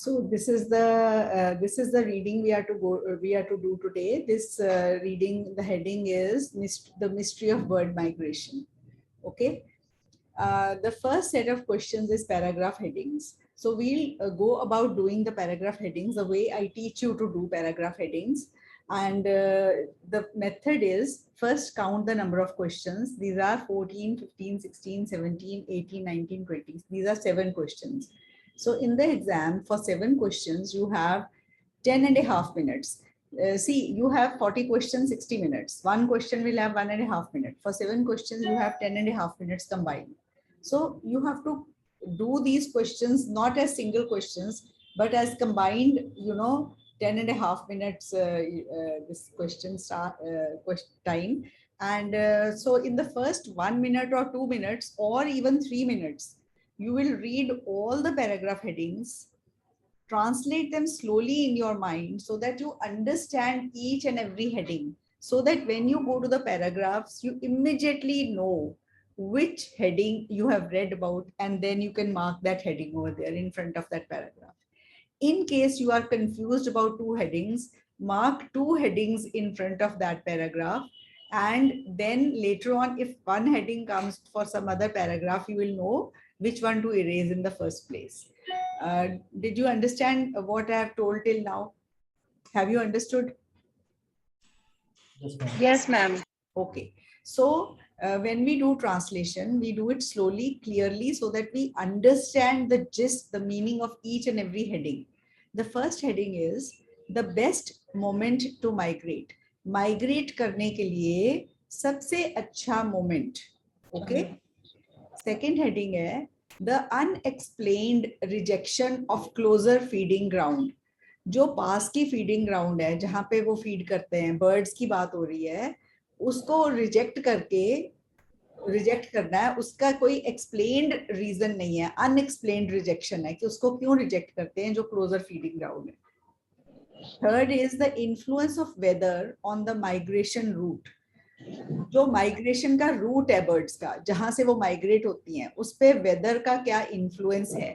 So this is the reading we are to do today. This reading, the heading is the mystery of bird migration. Okay. The first set of questions is paragraph headings. So we'll go about doing the paragraph headings the way I teach you to do paragraph headings. And the method is first count the number of questions. These are 14, 15, 16, 17, 18, 19, 20. These are 7 questions. So in the exam for 7 questions, you have 10.5 minutes. See, you have 40 questions, 60 minutes. One question will have 1.5 minutes. For 7 questions, you have 10.5 minutes combined. So you have to do these questions not as single questions, but as combined, 10.5 minutes this question time. And so in the first 1 minute or 2 minutes or even 3 minutes, you will read all the paragraph headings, translate them slowly in your mind so that you understand each and every heading, so that when you go to the paragraphs, you immediately know which heading you have read about, and then you can mark that heading over there in front of that paragraph. In case you are confused about 2 headings, mark 2 headings in front of that paragraph, and then later on, if one heading comes for some other paragraph, you will know which one to erase in the first place. Did you understand what I have told till now? Have you understood? Yes, ma'am. Okay. So when we do translation, we do it slowly, clearly, so that we understand the gist, the meaning of each and every heading. The first heading is the best moment to migrate. Migrate करने के लिए सबसे अच्छा moment. Okay. Second heading है the unexplained rejection of closer feeding ground. जो पास की feeding ground है, जहां पे वो फीड करते हैं, बर्ड्स की बात हो रही है, उसको रिजेक्ट करना है, उसका कोई एक्सप्लेन्ड रीजन नहीं है, अनएक्सप्लेन्ड रिजेक्शन है कि उसको क्यों रिजेक्ट करते हैं, जो क्लोजर फीडिंग ग्राउंड है. Third is the influence of weather on the migration route. जो माइग्रेशन का रूट है बर्ड्स का, जहां से वो माइग्रेट होती हैं, उस पे वेदर का क्या इन्फ्लुएंस है.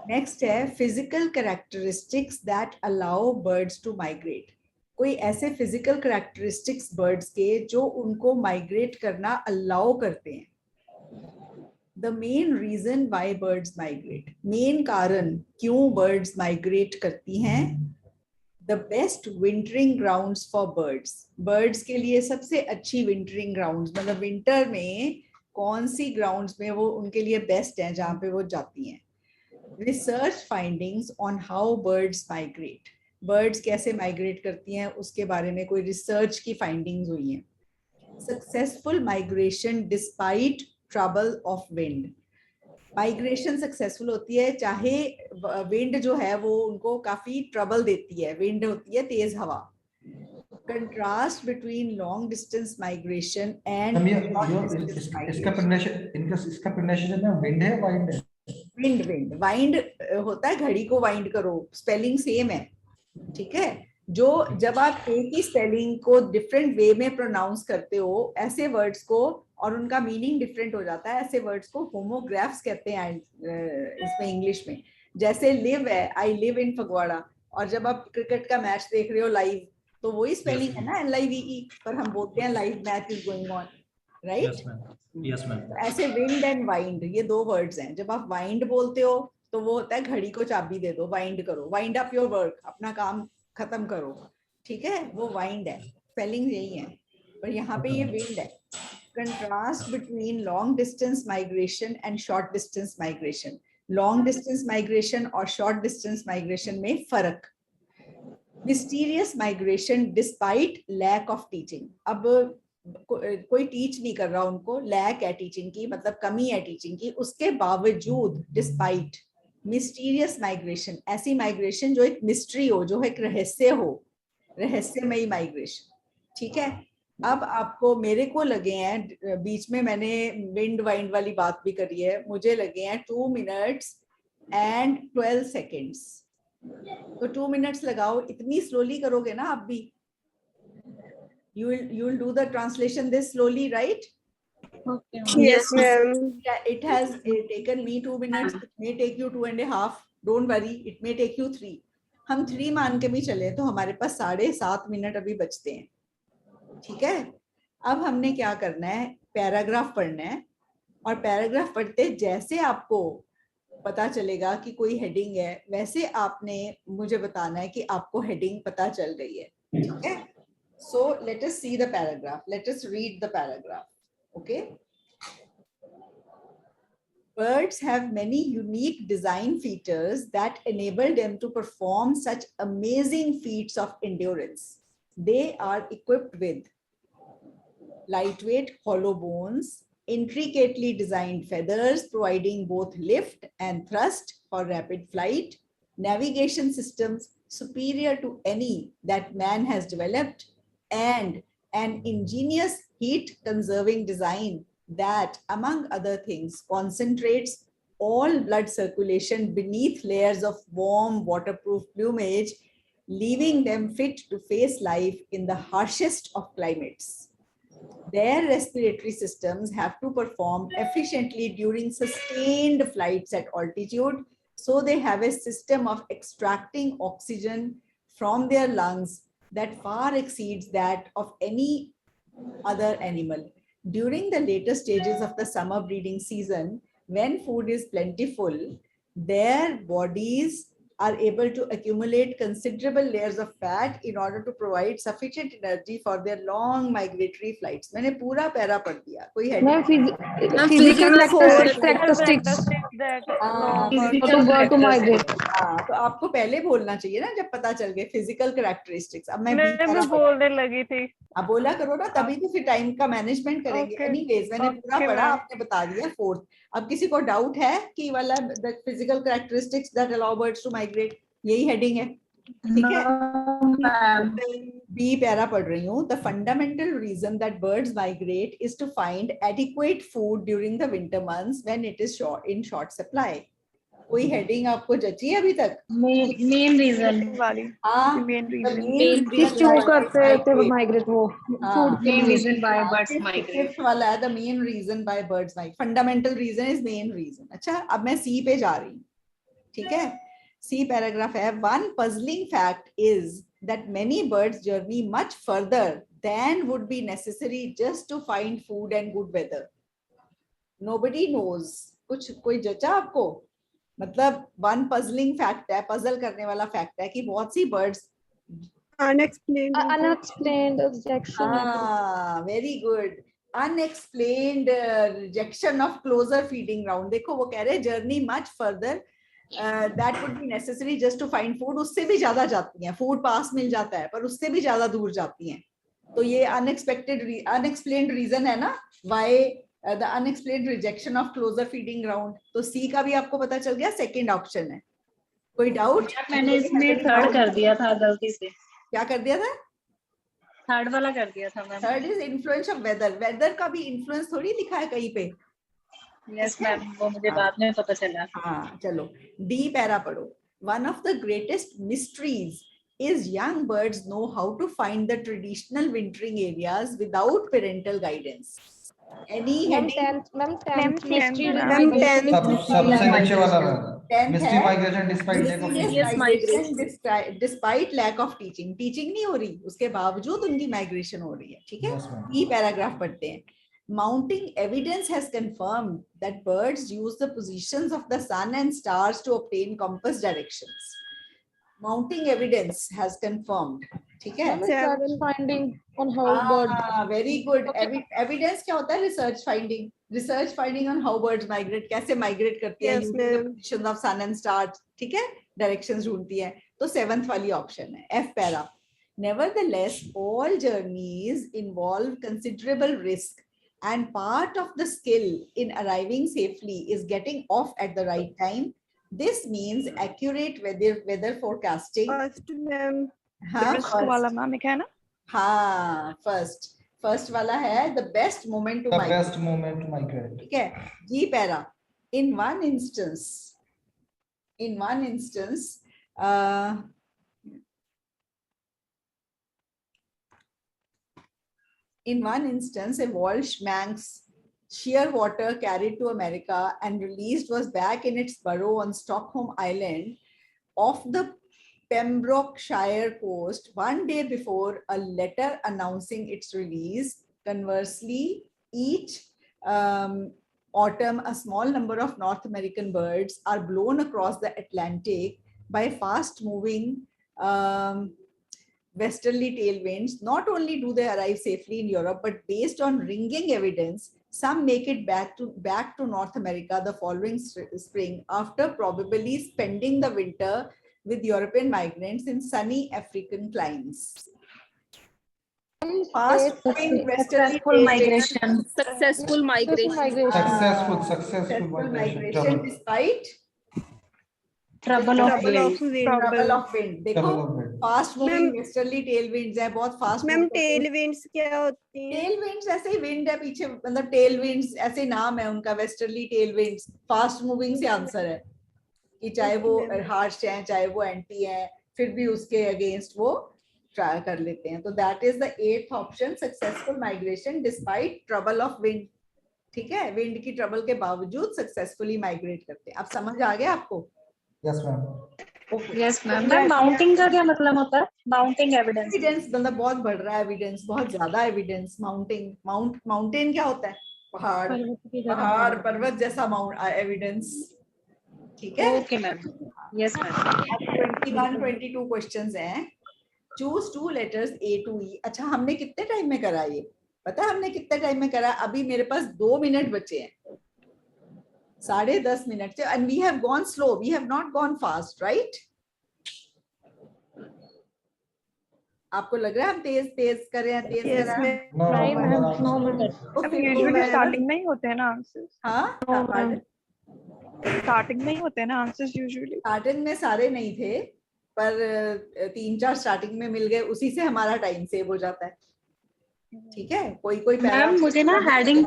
नेक्स्ट है physical characteristics that allow birds to migrate. कोई ऐसे फिजिकल कैरेक्टरिस्टिक्स बर्ड्स के जो उनको माइग्रेट करना अलाउ करते हैं. The main reason why birds migrate. Main कारण क्यों बर्ड्स माइग्रेट करती हैं. The best wintering grounds for birds. Birds के लिए सबसे अच्छी विंटरिंग ग्राउंड्स, मतलब विंटर में कौन सी ग्राउंड्स में वो उनके लिए बेस्ट हैं, जहां पे वो जाती हैं. Research findings on how birds migrate. Birds कैसे माइग्रेट करती हैं उसके बारे में कोई रिसर्च की फाइंडिंग्स हुई हैं. Successful migration despite trouble of wind. Migration successful होती है चाहे विंड जो है वो उनको काफी ट्रबल देती है. विंड होती है तेज हवा. Contrast between long distance migration and इसका प्रोनाउंसिएशन है विंड है वाइंड है. विंड वाइंड होता है घड़ी को वाइंड करो, स्पेलिंग सेम है. ठीक है. जो जब आप एक ही स्पेलिंग को डिफरेंट वे में प्रोनाउंस करते हो, ऐसे वर्ड्स को, और उनका मीनिंग डिफरेंट हो जाता है, ऐसे वर्ड्स को होमोग्राफ्स कहते हैं इसमें इंग्लिश में. जैसे लिव है, आई लिव इन फगवाड़ा, और जब आप क्रिकेट का मैच देख रहे हो लाइव, तो वही स्पेलिंग है ना, LIVE, पर हम बोलते हैं live match is going on, right. Yes ma'am. ऐसे विंड एंड वाइंड ये 2 वर्ड्स हैं. जब आप वाइंड बोलते हो तो वो होता है घड़ी को चाबी दे दो, वाइंड करो, वाइंड अप योर वर्क, अपना काम खत्म करो. ठीक है, वो वाइंड है, स्पेलिंग यही है, पर यहाँ पे ये विंड है. Contrast between long distance migration and short distance migration. Long distance migration और शॉर्ट डिस्टेंस माइग्रेशन में फर्क. Mysterious migration despite lack of teaching. अब कोई टीच नहीं कर रहा, उनको लैक है टीचिंग की, मतलब कमी है टीचिंग की, उसके बावजूद डिस्पाइट. मिस्टीरियस माइग्रेशन, ऐसी माइग्रेशन जो एक मिस्ट्री हो, जो एक रहस्य हो, रहस्यमयी माइग्रेशन. ठीक है. अब आपको, मेरे को लगे हैं, बीच में मैंने विंड वाइंड वाली बात भी करी है, मुझे लगे हैं 2 minutes and 12 seconds. तो 2 minutes लगाओ. इतनी स्लोली करोगे ना आप भी. You will do the translation this slowly, right? Okay. Yes, ma'am. It has taken me 2 minutes. It may take you 2.5. Don't worry, it may take you 3. हम 3 मान के भी चले तो हमारे पास 7.5 मिनट अभी बचते हैं. ठीक है, अब हमने क्या करना है, पैराग्राफ पढ़ना है. और पैराग्राफ पढ़ते जैसे आपको पता चलेगा कि कोई हेडिंग है, वैसे आपने मुझे बताना है कि आपको हेडिंग पता चल रही है. ठीक है, so let us see the paragraph, let us read the paragraph. Okay, birds have many unique design features that enable them to perform such amazing feats of endurance. They are equipped with lightweight hollow bones, intricately designed feathers providing both lift and thrust for rapid flight, navigation systems superior to any that man has developed, and an ingenious heat conserving design that, among other things, concentrates all blood circulation beneath layers of warm waterproof plumage, leaving them fit to face life in the harshest of climates. Their respiratory systems have to perform efficiently during sustained flights at altitude, so they have a system of extracting oxygen from their lungs that far exceeds that of any other animal. During the later stages of the summer breeding season, when food is plentiful, their bodies are able to accumulate considerable layers of fat in order to provide sufficient energy for their long migratory flights. मैंने पूरा para पढ़ दिया, कोई Ma'am, heading? physical characteristics that हाँ, to bird to migrate. हाँ, तो आपको पहले बोलना चाहिए ना जब पता चल गए फिजिकल कैरेक्टरिस्टिक्स. अब मैं मैं भी बोलने लगी थी. आप बोला करो ना, तभी तो फिर टाइम का मैनेजमेंट करेंगे. एनीवेज मैंने पूरा पढ़ा, आपने बता दिया. फोर्थ, अब किसी को डाउट है कि वाला the physical characteristics that allow birds to migrate, यही हेडिंग है. ठीक है, बी पैरा पढ़ रही हूँ. The fundamental reason that birds migrate is to find adequate food during the winter months when it is in short supply. कोई heading आपको जची है अभी तक? मेन रीजन वाली. हाँ, मेन रीजन क्यों करते थे माइग्रेट वो फूड के लिए. Reason why birds migrate. Fifth वाला है the main reason why birds migrate. Fundamental reason is main reason. अच्छा, अब मैं सी पे जा रही हूँ. ठीक है, सी पैराग्राफ है. One puzzling fact is that many birds journey much further than would be necessary just to find food and good weather. Nobody knows. कुछ कोई जचा आपको? मतलब वन पजलिंग फैक्ट है, पजल करने वाला फैक्ट है कि बहुत सी birds unexplained rejection. Very good. Unexplained rejection of closer feeding ground. देखो वो कह रहे हैं journey much further that would be necessary just to find food. उससे भी ज्यादा जाती हैं, फूड पास मिल जाता है पर उससे भी ज्यादा दूर जाती हैं. तो ये अनएक्सप्लेन्ड रीजन है ना, why the unexplained rejection of closer feeding ground. तो सी का भी आपको पता चल गया, सेकेंड ऑप्शन है. कोई डाउट? मैंने इसमें थर्ड कर दिया था गलती से. क्या कर दिया था? थर्ड वाला कर दिया था ma'am. Third is influence of weather. Weather का भी इन्फ्लुएंस थोड़ी लिखा है कहीं पे. यस मैम, वो मुझे बाद में पता चला. हाँ चलो, डी पैरा पढ़ो. One of the greatest mysteries is young birds know how to find the traditional wintering areas without parental guidance. Any heading? सबसे नीचे वाला है mystery migration despite lack of teaching. Despite lack of teaching. Teaching नहीं हो रही, उसके बावजूद उनकी माइग्रेशन हो रही है. ठीक है, ई पैराग्राफ पढ़ते हैं. Mounting evidence has confirmed that birds use the positions of the sun and stars to obtain compass directions. Mounting evidence has confirmed. ठीक है, research finding on how birds. Very good. Evidence क्या होता है? Research finding. Research finding on how birds migrate. कैसे migrate करती है? Using the positions of sun and stars. ठीक है, directions ढूंढती है. तो सेवेंथ वाली ऑप्शन है, F para. Nevertheless, all journeys involve considerable risk. And part of the skill in arriving safely is getting off at the right time. This means accurate weather forecasting. First ma'am. First वाला ma'am है ना? हाँ, first वाला है the best moment to migrate. The best moment to migrate. ठीक है, G para. In one instance, a Walsh Manx sheer water carried to America and released was back in its burrow on Stockholm Island off the Pembrokeshire coast 1 day before a letter announcing its release. Conversely, each autumn, a small number of North American birds are blown across the Atlantic by fast-moving westerly tailwinds. Not only do they arrive safely in Europe, but based on ringing evidence, some make it back to North America the following spring, after probably spending the winter with European migrants in sunny African climes. Fast-moving westerly Successful migration. Successful migration. Successful migration. Despite Trouble of wind. trouble of wind. देखो Trouble of wind. Fast moving westerly tailwinds है, बहुत fast. Ma'am tailwinds क्या होती हैं? Tailwinds ऐसे ही wind है पीछे, मतलब टेलविंड्स ऐसे नाम है उनका, वेस्टर्ली टेलविंड्स। फास्ट मूविंग से आंसर है कि चाहे वो हार्श है चाहे वो एंटी है, फिर भी उसके अगेंस्ट वो ट्राई कर लेते हैं। तो that is the 8th option, successful migration despite trouble of wind. ठीक है, विंड की ट्रबल के बावजूद सक्सेसफुली माइग्रेट करते हैं। अब समझ आ गया आपको? Yes ma'am. Yes ma'am. Ma'am mounting का क्या मतलब होता है? Mounting evidence. एविडेंस मतलब बहुत बढ़ रहा है एविडेंस, बहुत ज्यादा एविडेंस। माउंटिंग माउंटेन क्या होता है? पहाड़ पर्वत जैसा एविडेंस। ठीक है, okay ma'am. Yes ma'am. 21-22 questions हैं। Choose 2 letters A to E। अच्छा, हमने कितने टाइम में करा ये पता है? हमने कितने टाइम में करा? अभी मेरे पास 2 मिनट बचे हैं, 10:30 मिनट से। And we have gone slow, we have not gone fast, right? आपको लग रहा है हम तेज कर रहे हैं? तेज कर रहे हैं? नहीं मैम, 9 मिनट। तो फिर यूजुअली स्टार्टिंग में ही होते हैं ना आंसर्स। हाँ, स्टार्टिंग में ही होते हैं ना आंसर्स यूजुअली। स्टार्टिंग में सारे नहीं थे, पर 3-4 स्टार्टिंग में मिल गए, उसी से हमारा टाइम सेव हो जाता है। ठीक है, कोई मैम मुझे ना हेडिंग,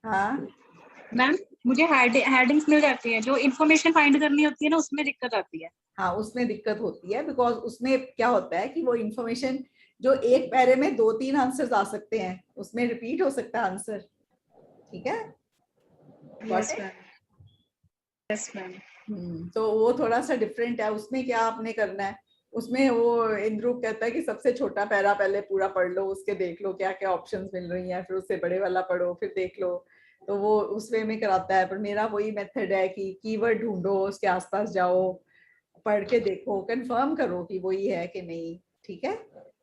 हाँ मैम मुझे हेडिंग्स मिल जाती है, जो इन्फॉर्मेशन फाइंड करनी होती है ना उसमें दिक्कत आती है। हाँ, उसमें दिक्कत होती है, बिकॉज उसमें क्या होता है कि वो इंफॉर्मेशन जो एक पैरे में 2-3 आंसर्स आ सकते हैं, उसमें रिपीट हो सकता है आंसर। ठीक है, यस मैम। तो वो थोड़ा सा डिफरेंट है। उसमें क्या आपने करना है, उसमें वो इंद्रू कहता है कि सबसे छोटा पैरा पहले पूरा पढ़ लो, उसके देख लो क्या क्या ऑप्शंस मिल रही हैं, फिर उससे बड़े वाला पढ़ो, फिर देख लो। तो वो उस वे में कराता है, पर मेरा वही मेथड है कि कीवर्ड ढूंढो, उसके आसपास जाओ, पढ़ के देखो, कंफर्म करो कि वही है कि नहीं। ठीक है,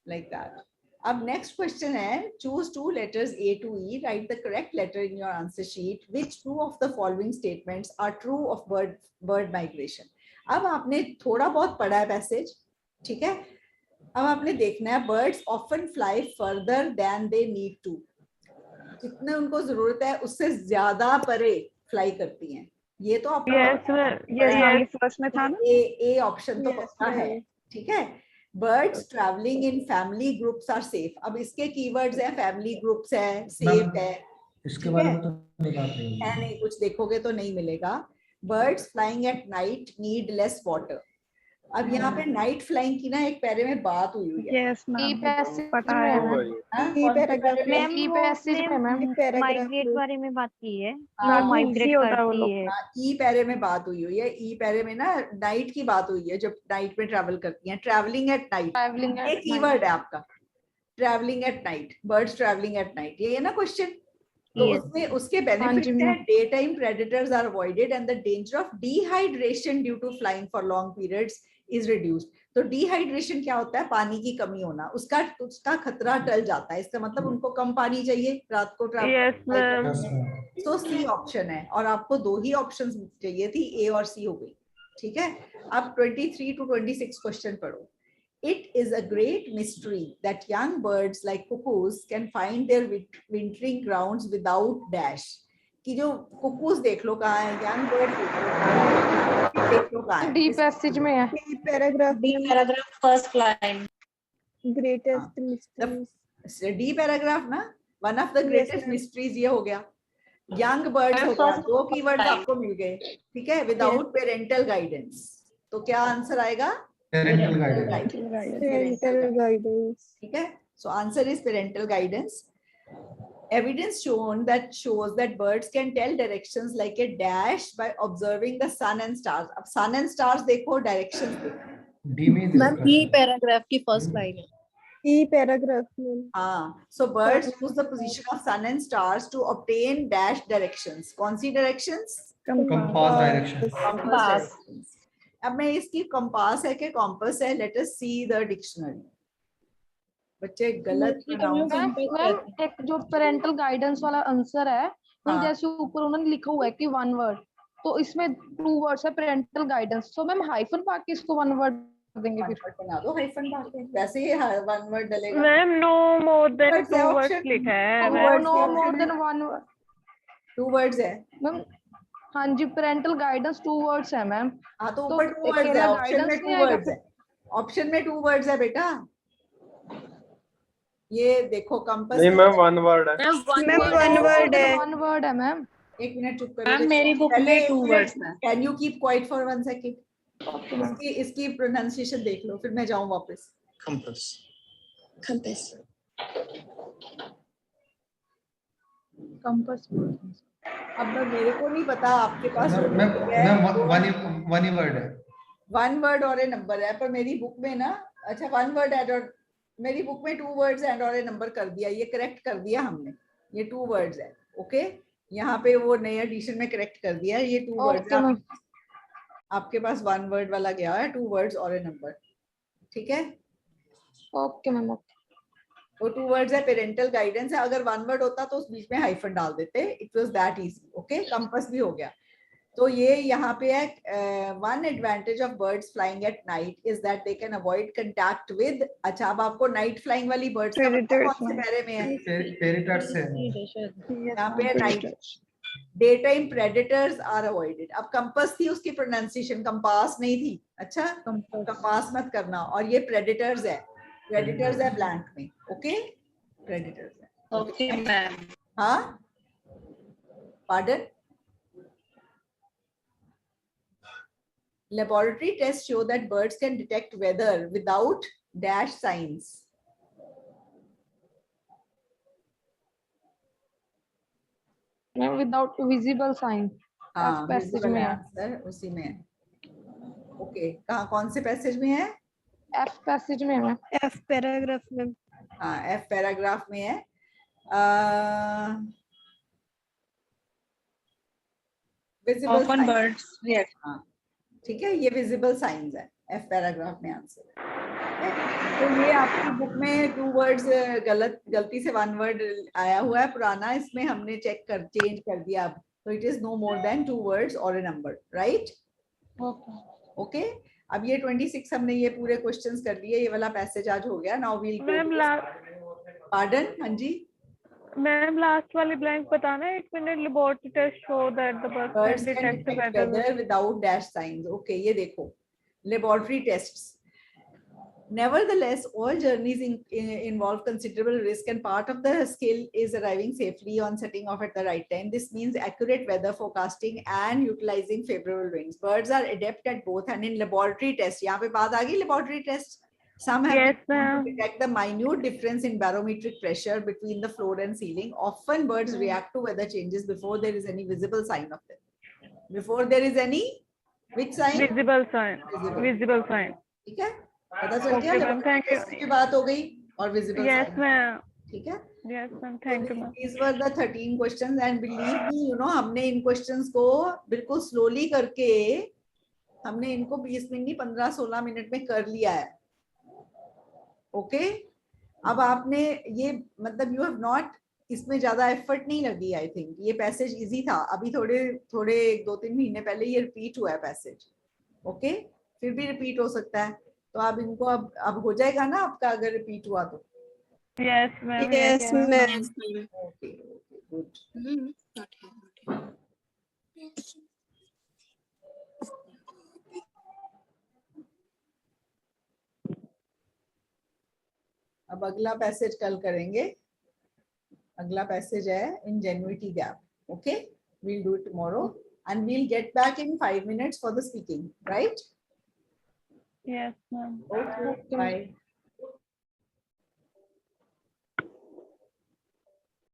लाइक दैट। अब नेक्स्ट क्वेश्चन है, choose 2 letters A to E, write the correct letter in your answer sheet. Which 2 of the following statements are true of bird migration. अब आपने थोड़ा बहुत पढ़ा है पैसेज, ठीक है? अब आपने देखना है, birds often fly further than they need to. जितने उनको जरूरत है उससे ज्यादा परे फ्लाई करती हैं। ये तो आपको यस फर्स्ट में था ना, ए ऑप्शन तो पक्का है। ठीक है, birds travelling in family groups are safe. अब इसके कीवर्ड्स हैं, फैमिली ग्रुप्स है, सेफ है, इसके बारे में तो नहीं बात है नहीं, कुछ देखोगे तो नहीं मिलेगा। Birds flying at night need less water. अब यहाँ पे नाइट फ्लाइंग की ना एक पैरे में बात हुई हुई है। यस मैम, पता है माइग्रेट बारे में बात की है, माइग्रेट करती है। ई पैरे में बात हुई हुई है, ई पैरे में ना नाइट की बात हुई है, जब नाइट में ट्रैवल करती हैं, ट्रैवलिंग एट नाइट। एक कीवर्ड है आपका, travelling at night, birds travelling at night, ये है ना क्वेश्चन। तो उसमें उसके बेनिफिट है, daytime predators are avoided and the danger of dehydration due to flying for long periods is reduced. तो डिहाइड्रेशन क्या होता है? पानी की कमी होना, उसका खतरा टल जाता है। इसका मतलब उनको कम पानी चाहिए रात को ट्रैवल। तो सी ऑप्शन है, और आपको 2 ही ऑप्शन चाहिए थी, ए और सी हो गई। ठीक है, अब 23 to 26 क्वेश्चन पढ़ो। It is a great mystery that young birds like cuckoos can find their wintering grounds without dash. कि जो कुकूज देख लो कहाँ है, यंग बर्ड देख लो कहाँ है। डी पैसेज में है, paragraph first line, greatest mystery. The paragraph ना, one of the greatest mysteries ये हो गया। यंग बर्ड्स हो गया, 2 कीवर्ड्स आपको मिल गए। ठीक है, विदाउट पेरेंटल गाइडेंस। तो क्या आंसर आएगा? Parental guidance. Parental guidance. ठीक है, so answer is parental guidance. evidence shows that birds can tell directions like a dash by observing the sun and stars. अब sun and stars देखो, directions देखो. D में ma'am ई paragraph की first line है. E paragraph में. So birds use the position of sun and stars to obtain dash directions. कौन सी directions? Compass direction. Compass directions. अब मैं इसकी कंपास है कि कॉम्पस है, let us see the dictionary. बच्चे गलत मैम एक जो पेरेंटल गाइडेंस वाला आंसर है, मैम जैसे ऊपर उन्होंने लिखा हुआ है कि वन वर्ड, तो इसमें टू वर्ड्स है पेरेंटल गाइडेंस, तो मैम हाइफन पा के इसको वन वर्ड देंगे. फिर बना दो हाइफन पा के, वैसे ही वन वर्ड डलेगा. Ma'am no more than What's the 2 words option? लिखा है. No more than one word. 2 words है. मैम हाँ जी, पेरेंटल गाइडेंस 2 वर्ड्स है मैम. हाँ तो तो ऊपर 2 वर्ड्स है, अकेला ऑप्शन में guidance 2 नहीं आएगा वर्ड्स है. ऑप्शन में 2 वर्ड्स है बेटा. ये देखो कंपास. नहीं मैम वन वर्ड है. मैम वन वर्ड है. वन वर्ड है मैम. एक मिनट चुप करो. मैम मेरी बुक में 2 वर्ड्स हैं. Can you keep quiet for 1 second. इसकी प्रोनाउंसिएशन देख लो, फिर मैं जाऊं वापस. कंपास. कंपास. अब मेरे को नहीं पता आपके पास मैम वन ही वर्ड है. 1 वर्ड और ए नंबर है, पर मेरी बुक में ना, अच्छा 1 वर्ड एड और मेरी बुक में 2 वर्ड्स एंड और ए नंबर कर दिया. ये करेक्ट कर दिया हमने. ये 2 वर्ड्स है. ओके, यहाँ पे वो नए एडिशन में करेक्ट कर दिया. ये 2 वर्ड्स है. आपके पास 1 वर्ड वाला गया है, 2 वर्ड्स और ए नंबर. ठीक है. Okay ma'am. वो 2 वर्ड्स है, पेरेंटल गाइडेंस है. अगर 1 वर्ड होता तो उस बीच में हाइफन डाल देते. It was that easy. Okay, compass भी हो गया. तो ये यहाँ पे है. One advantage of birds flying at night is that they can avoid contact with. अच्छा, अब आपको नाइट फ्लाइंग वाली बर्ड्स का पता कौन से पैरे में है? पेरिटर्स है. यहाँ पे night. Daytime predators are avoided. अब कंपास थी, उसकी प्रोनाउंसिएशन कंपास नहीं थी. अच्छा, कंपास मत करना. और ये प्रेडेटर्स है. प्रेडेटर्स है ब्लैंक में. ओके, प्रेडेटर्स है. Okay ma'am. हाँ, pardon. Laboratory tests show that birds can detect weather without dash signs. Without visible sign. हाँ, पैसेज में है. आंसर उसी में है. ओके, कहाँ, कौन से पैसेज में है? एफ पैसेज में है. F paragraph में. हाँ, एफ पैराग्राफ में है. Visible often birds. यस. हाँ, ठीक है. ये विजिबल साइंस है. एफ पैराग्राफ में आंसर है. तो ये आपकी बुक में 2 वर्ड्स गलती से 1 वर्ड आया हुआ है पुराना. इसमें हमने चेंज कर दिया. अब तो it is no more than 2 words और ए नंबर. राइट. ओके. अब ये 26 हमने ये पूरे क्वेश्चंस कर लिए. ये वाला पैसेज आज हो गया. Now will pardon. हाँ जी मैम, लास्ट वाली ब्लैंक बताना. 1 minute. Laboratory test show that the birds can detect weather without dash science. Okay, ये देखो laboratory tests. Nevertheless, all journeys involve considerable risk, and part of the skill is arriving safely on setting off at the right time. This means accurate weather forecasting and utilizing favorable winds. Birds are adept at both, and in laboratory tests, यहाँ पे बात आ गई laboratory tests. Some have to detect the minute difference in barometric pressure between the floor and ceiling. Often, birds react to weather changes before there is any visible sign of them. Before there is any which sign? Visible sign. Visible sign. ठीक है. पता चल गया. Thank you. की बात हो गई और विजिबल. Yes ma'am. ठीक है. Yes ma'am. Thank you ma'am. These were the 13 questions and believe me, you know, हमने इन questions को बिल्कुल slowly करके हमने इनको 20 मिनट नहीं 15-16 मिनट में कर लिया है. ओके. अब आपने ये मतलब you have not, इसमें ज्यादा एफर्ट नहीं लगी. आई थिंक ये पैसेज इजी था. अभी थोड़े 2-3 महीने पहले ये रिपीट हुआ है पैसेज. ओके, फिर भी रिपीट हो सकता है. तो आप इनको अब हो जाएगा ना आपका, अगर रिपीट हुआ तो. Yes ma'am. Yes ma'am. Okay, good. अब अगला पैसेज कल करेंगे. अगला पैसेज है ingenuity gap. Okay, we'll do it tomorrow and we'll get back in 5 minutes for the speaking, right? Yes ma'am. Okay, bye.